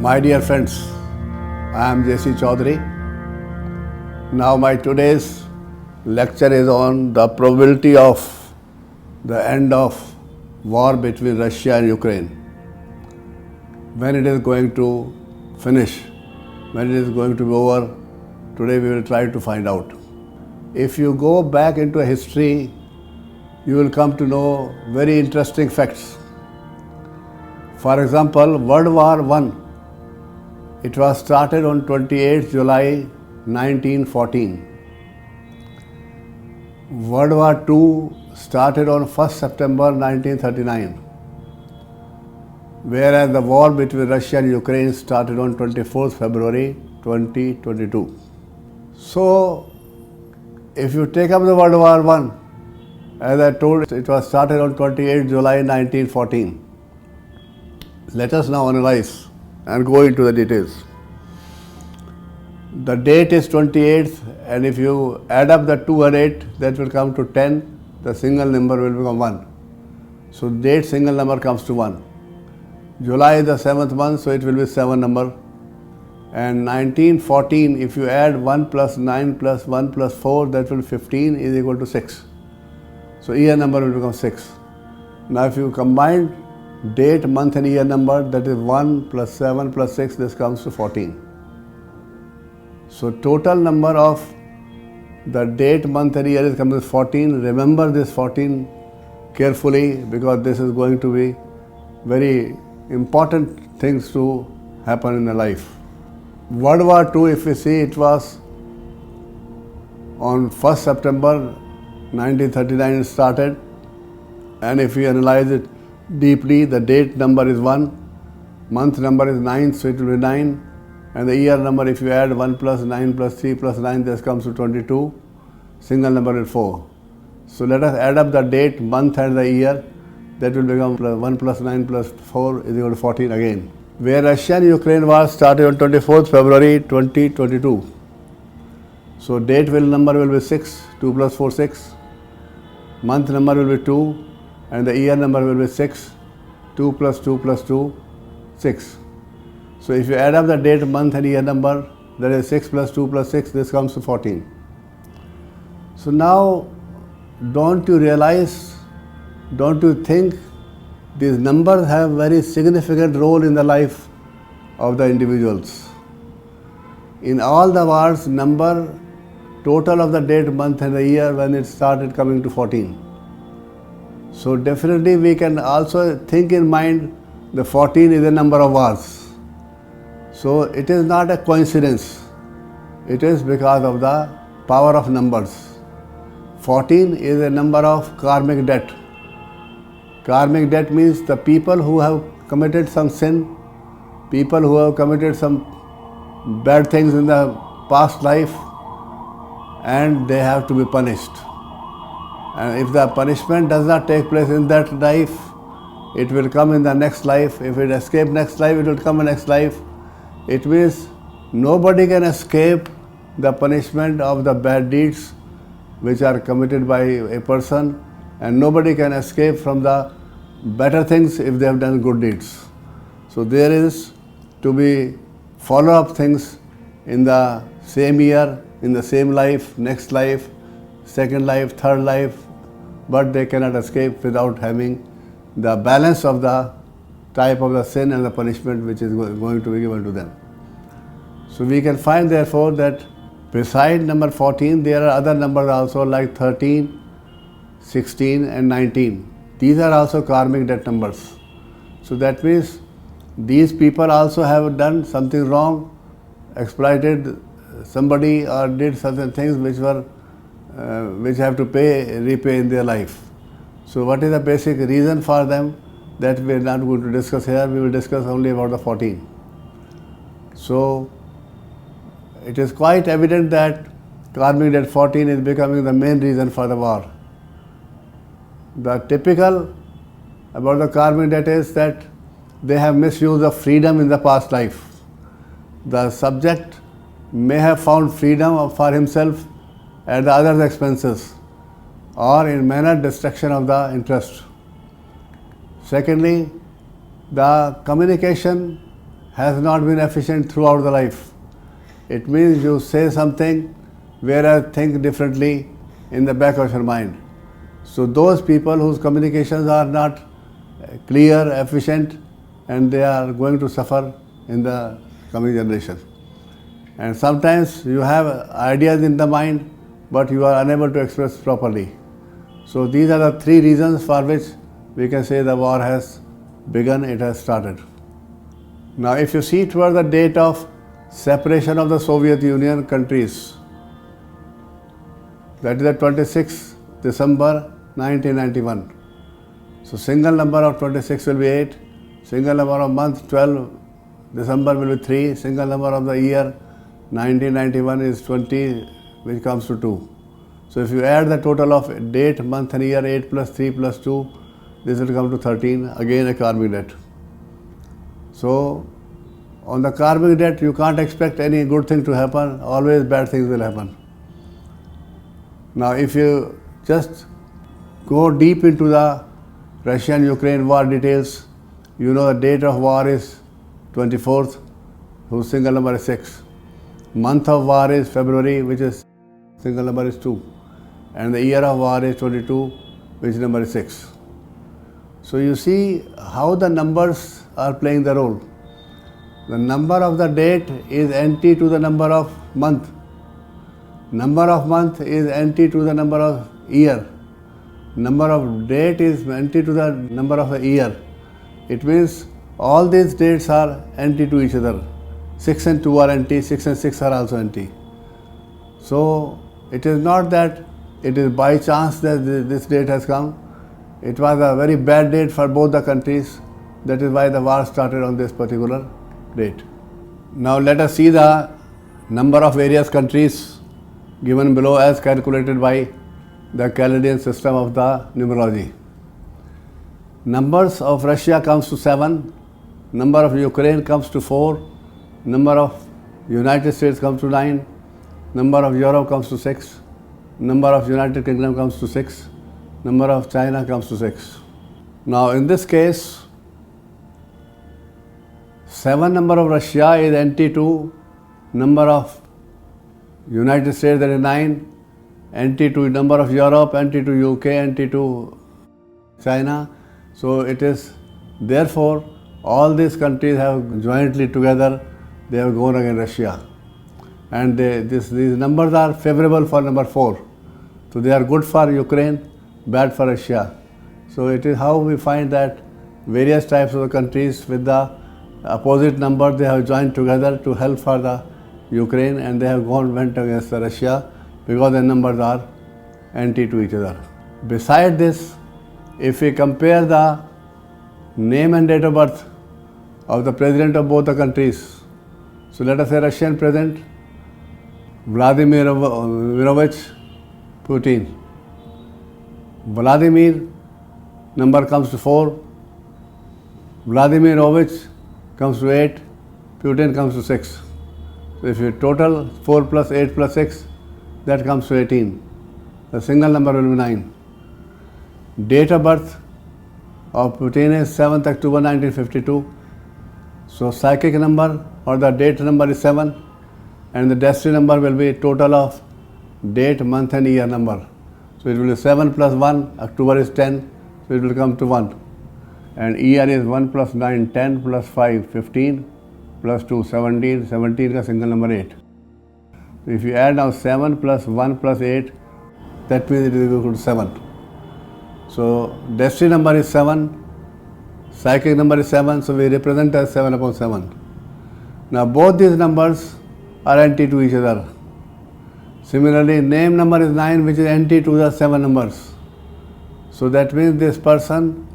My dear friends, I am JC Chaudhry. Now my today's lecture is on the probability of the end of war between Russia and Ukraine. When it is going to finish, when it is going to be over, today we will try to find out. If you go back into history, you will come to know very interesting facts. For example, World War I, it was started on 28 July 1914. World War II started on 1st September 1939, whereas the war between Russia and Ukraine started on 24th February 2022. So, if you take up the World War I, as I told, it was started on 28 July 1914. Let us now analyze and go into the details. The date is 28th, and if you add up the 2 and 8, that will come to 10, the single number will become 1. So date single number comes to 1. July is the 7th month, so it will be 7 number. And 1914, if you add 1 plus 9 plus 1 plus 4, that will be 15 is equal to 6. So year number will become 6. Now if you combine date, month and year number, that is 1 plus 7 plus 6, this comes to 14. So total number of the date, month and year is coming to 14. Remember this 14 carefully, because this is going to be very important things to happen in the life. World War II, if we see, it was on 1st September 1939 it started, and if we analyze it deeply, the date number is 1, month number is 9, so it will be 9, and the year number, if you add 1 plus 9 plus 3 plus 9, this comes to 22, single number is 4. So let us add up the date, month and the year, that will become 1 plus 9 plus 4 is equal to 14 again. Where Russia and Ukraine war started on 24th February 2022. So date number will be 6, 2 plus 4, 6. Month number will be 2, and the year number will be 6, 2 plus 2 plus 2, 6. So if you add up the date, month and year number, that is 6 plus 2 plus 6, this comes to 14. So now, don't you realize, don't you think these numbers have very significant role in the life of the individuals? In all the wars, number, total of the date, month and the year, when it started coming to 14. So definitely we can also think in mind the 14 is a number of wars. So it is not a coincidence. It is because of the power of numbers. 14 is a number of karmic debt. Karmic debt means the people who have committed some sin, people who have committed some bad things in the past life, and they have to be punished. And if the punishment does not take place in that life, it will come in the next life. If it escapes next life, it will come in next life. It means nobody can escape the punishment of the bad deeds which are committed by a person, and nobody can escape from the better things if they have done good deeds. So there is to be follow-up things in the same year, in the same life, next life, second life, third life, but they cannot escape without having the balance of the type of the sin and the punishment which is going to be given to them. So we can find therefore that beside number 14, there are other numbers also like 13, 16 and 19. These are also karmic debt numbers. So that means these people also have done something wrong, exploited somebody or did certain things which have to repay in their life. So what is the basic reason for them? That we are not going to discuss here. We will discuss only about the 14. So it is quite evident that karmic debt 14 is becoming the main reason for the war. The typical about the karmic debt is that they have misused of freedom in the past life. The subject may have found freedom for himself at the other's expenses, or in manner destruction of the interest. Secondly, the communication has not been efficient throughout the life. It means you say something whereas think differently in the back of your mind. So those people whose communications are not clear, efficient, and they are going to suffer in the coming generation. And sometimes you have ideas in the mind, but you are unable to express properly. So these are the three reasons for which we can say the war has begun, it has started. Now if you see toward the date of separation of the Soviet Union countries, that is the 26th December 1991. So single number of 26 will be 8, single number of month 12 December will be 3, single number of the year 1991 is 20, which comes to 2. So if you add the total of date, month and year, 8 plus 3 plus 2, this will come to 13, again a karmic debt. So on the karmic debt you can't expect any good thing to happen, always bad things will happen. Now if you just go deep into the Russian-Ukraine war details, you know the date of war is 24th, whose single number is 6. Month of war is February, which is single number is 2. And the year of war is 22, which number is 6. So you see how the numbers are playing the role. The number of the date is anti to the number of month. Number of month is anti to the number of year. Number of date is anti to the number of a year. It means all these dates are anti to each other. 6 and 2 are anti, 6 and 6 are also anti. So it is not that it is by chance that this date has come. It was a very bad date for both the countries. That is why the war started on this particular date. Now let us see the number of various countries given below as calculated by the Chaldean system of the numerology. Numbers of Russia comes to 7, number of Ukraine comes to 4, number of United States comes to 9, number of Europe comes to 6, number of United Kingdom comes to 6, number of China comes to 6. Now in this case, 7 number of Russia is anti to number of United States, that is 9, anti to number of Europe, anti to UK, anti to China. So it is, therefore, all these countries have jointly together, they have gone against Russia. And these numbers are favorable for number 4. So they are good for Ukraine, bad for Russia. So it is how we find that various types of the countries with the opposite number, they have joined together to help for the Ukraine, and they have went against the Russia because the numbers are anti to each other. Beside this, if we compare the name and date of birth of the president of both the countries, so let us say Russian president Vladimir Putin. Vladimir number comes to 4, Vladimirovich comes to 8, Putin comes to 6. So if you total 4 plus 8 plus 6, that comes to 18. The single number will be 9. Date of birth of Putin is 7th October 1952. So psychic number or the date number is 7, and the destiny number will be total of date, month and year number. So it will be 7 plus 1, October is 10, so it will come to 1. And year is 1 plus 9, 10 plus 5, 15 plus 2, 17, 17 ka single number 8. So if you add now 7 plus 1 plus 8, that means it is equal to 7. So destiny number is 7, psychic number is 7, so we represent as 7 upon 7. Now both these numbers are anti to each other. Similarly, name number is 9, which is anti to the 7 numbers. So that means this person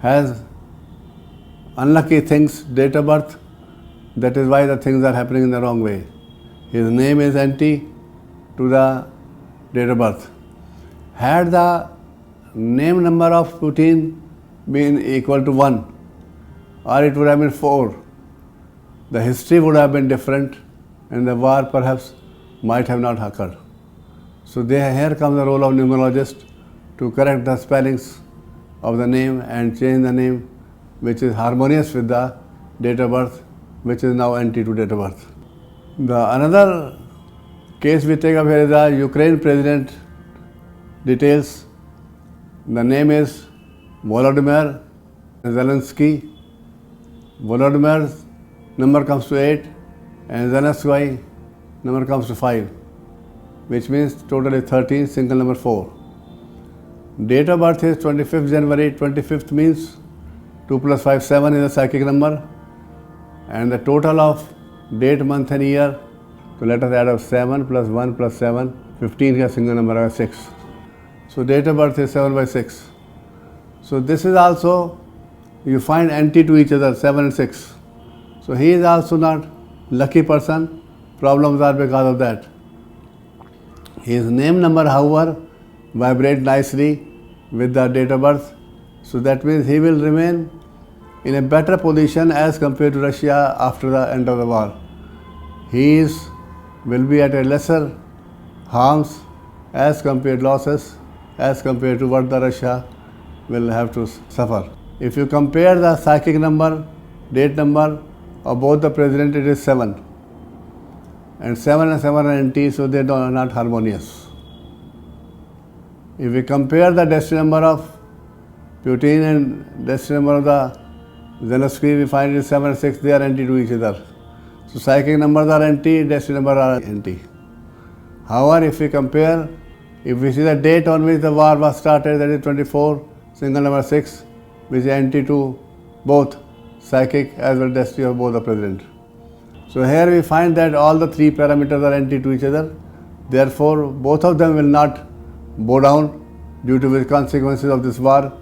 has unlucky things, date of birth, that is why the things are happening in the wrong way. His name is anti to the date of birth. Had the name number of Putin been equal to 1, or it would have been 4, the history would have been different and the war perhaps might have not occurred. So here comes the role of numerologist to correct the spellings of the name and change the name which is harmonious with the date of birth which is now anti to date of birth. The another case we take up here is the Ukraine president details. The name is Volodymyr Zelensky. Volodymyr's number comes to 8 and Zelensky number comes to 5, which means total is 13, single number 4. Date of birth is 25th January. 25th means 2 plus 5, 7 is a psychic number, and the total of date, month and year, so let us add up 7 plus 1 plus 7, 15 is a single number, 6. So date of birth is 7 by 6. So this is also, you find anti to each other, 7 and 6. So he is also not lucky person. Problems are because of that. His name number, however, vibrate nicely with the date of birth. So that means he will remain in a better position as compared to Russia after the end of the war. He will be at a lesser harms as compared losses as compared to what the Russia will have to suffer. If you compare the psychic number, date number of both the president, it is 7. And 7 and 7 are anti, so they are not harmonious. If we compare the destiny number of Putin and destiny number of the Zelensky, we find it is 7 and 6, they are anti to each other. So psychic numbers are anti, destiny numbers are anti. However, if we compare, if we see the date on which the war was started, that is 24, single number 6, which is anti to both psychic as well as destiny of both the president. So here we find that all the three parameters are anti to each other. Therefore, both of them will not bow down, due to which consequences of this war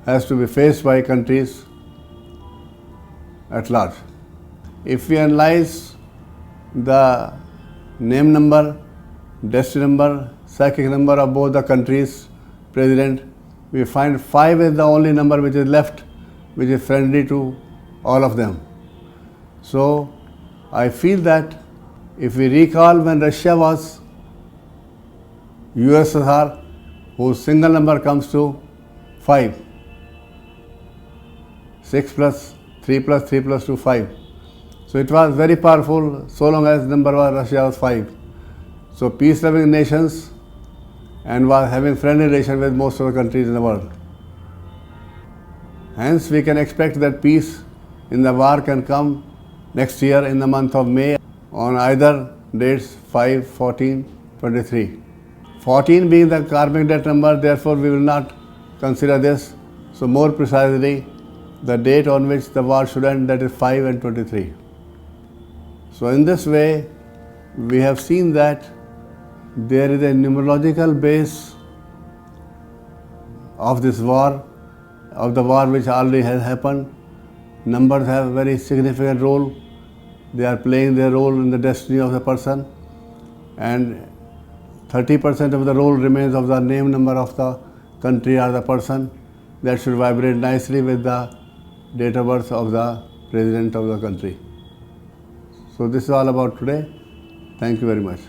has to be faced by countries at large. If we analyze the name number, destiny number, psychic number of both the countries' president, we find 5 is the only number which is left, which is friendly to all of them. So I feel that if we recall when Russia was USSR, whose single number comes to 5, 6 plus 3 plus 3 plus 2, 5. So it was very powerful so long as number was Russia was 5. So peace-loving nations and was having friendly relations with most of the countries in the world. Hence we can expect that peace in the war can come next year in the month of May on either dates 5, 14, 23. 14 being the karmic death number, therefore we will not consider this. So more precisely, the date on which the war should end, that is 5 and 23. So in this way, we have seen that there is a numerological base of this war, of the war which already has happened. Numbers have a very significant role. They are playing their role in the destiny of the person, and 30% of the role remains of the name number of the country or the person. That should vibrate nicely with the date of birth of the president of the country. So this is all about today. Thank you very much.